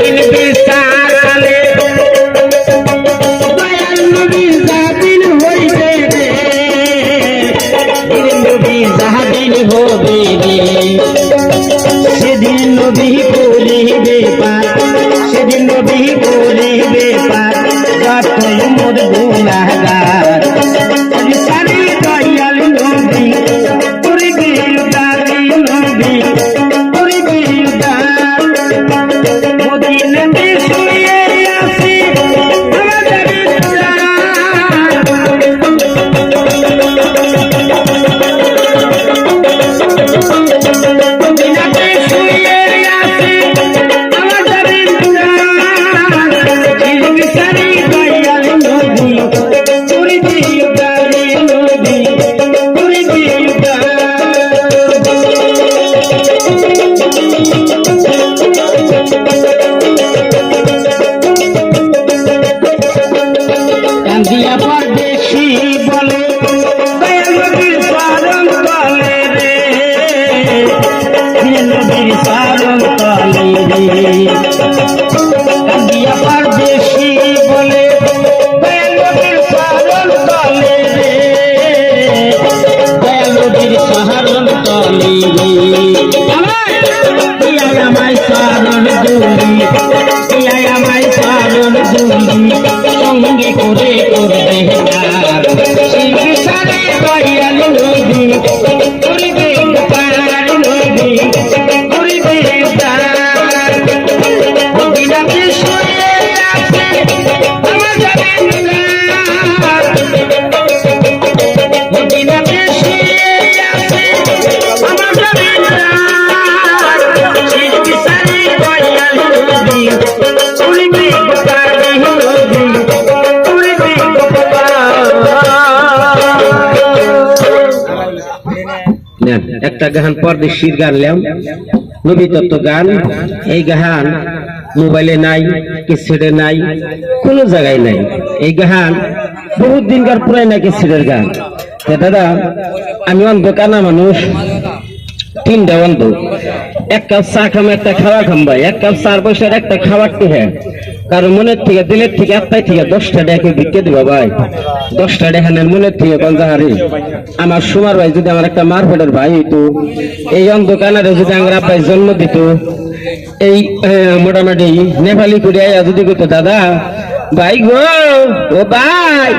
সেদিন বিচার কালে দয়াল নবী যাদিন হইবে রে নবী যাদিন হবে রে সেদিন নবী করিবে পার সেদিন নবী করিবে পার যতই মোর গুনাহগার সারি দয়াল নবী করিবে উদ্ধার নবী করিবে উদ্ধার মদিনাতে শুয়ে আছি আমাদের মদিনাতে শুয়ে আছি আমাদের সারি দয়াল নবী করিবে উদ্ধার নবী করিবে উদ্ধার কান্দিয়া পরদেশি বলে দয়াল নবীর চরণ তলে রে নবীর চরণ তলে রে কান্দিয়া পরদেশি বলে দয়াল নবীর চরণ তলে রে দয়াল নবীর চরণ তলে রে আমায় চরণ দুলি আমায় চরণ দুলি সঙ্গে করে করবে শিল্পী সারে দয়াল নবী করিবে উদ্ধার নবী করিবে উদ্ধার মদিনাতে শুয়ে আছে আমাদের মদিনাতে শুয়ে আছে আমাদের শিল্পী সারে দয়াল নবী করিবে উদ্ধার নবী করিবে একটা গান পরদেশির গান লেম নবী তত্ত্ব গান এই গান মোবাইলে নাই ক্যাসেটে নাই কোনো জায়গায় নাই এই গান বহুত দিনকার পুরানা ক্যাসেটের গান দাদা আমি অন্ধকানা মানুষ তিনটা অন্ধ এক কাপ চা খাম একটা খাওয়া খাম ভাই এক কাপ 4 পয়সার একটা খাবার টিহে কারণ মনের থেকে দিলের থেকে একটাই থেকে 10টা টাকা বিক্রি দিবা ভাই 10টা টাকানের মনের থেকে গঞ্জাহারি আমার সুমার ভাই যদি আমার একটা মারফেটের ভাই হইতো এই অন্ধকানারে যদি আমার আব্বাই জন্ম দিত এই মোটামুটি নেপালি করে যদি কইতো দাদা ভাই গো ও ভাই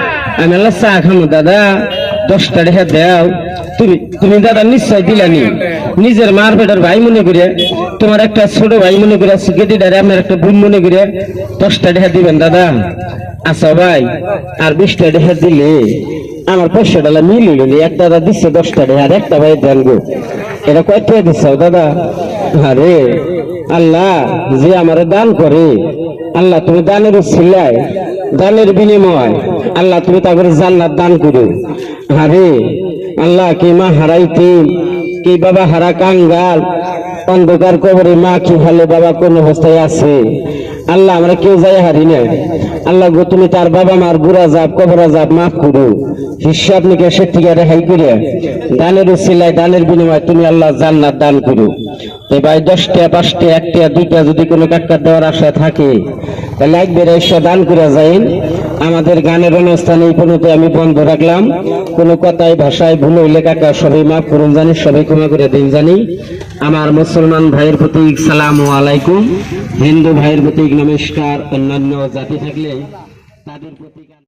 আমি চা খামো দাদা 10টা টাকা দাও তুমি দাদা নিশ্চয় দিলানি নিজের মারপেটের ভাই মনে করে তোমার একটা ছোট ভাই মনে করে গেটিটারে আপনার একটা বোন মনে করে 10টা টাকা দিবেন দাদা আচ্ছা ভাই আর 20টা টাকা দিলে আমার 500 টাকা মিলিল একটা দাদা দিচ্ছে 10টা টাকা আর একটা ভাই দেন গো এটা কয় টাকা দিচ্ছ দাদা আরে আল্লাহ যে আমারে দান করে আল্লাহ তুমি দানের উসিলায় দানের বিনিময় আল্লাহ তুমি তারপরে জান্নাত দান করো আরে আল্লাহ কি মা হারাইতে কি বাবা হারা কাঙ্গাল অন্ধকার কবরে মা কি ভালো বাবা কোন অবস্থায় আছে আল্লাহ আমরা কেউ যাই হারি না আল্লাহ গো তুমি তার বাবা মার বুড়া যাব কবরা যাব মাফ করো হিসাব নিকাশের থেকে রেহাই করে দানের উসিলায় দানের বিনিময়ে তুমি আল্লাহ জান্নাত দান করো এই ভাই 10টা 5টা 1টা 2টা যদি কোনো টাকা দেওয়ার আশা থাকে তাহলে একবার এসে দান করে যাইন আমাদের গানের অনুষ্ঠানে এই পর্যন্ত আমি বন্ধ রাখলাম কোনো কথায় ভাষায় ভুল হইলে কাকা সবাই মাফ করুন জানি সবাই ক্ষমা করে দিন জানি আমার মুসলমান ভাইয়ের প্রতি সালামু আলাইকুম হিন্দু ভাইয়ের প্রতি নমস্কার অন্যান্য জাতি থাকলে তাদের প্রতি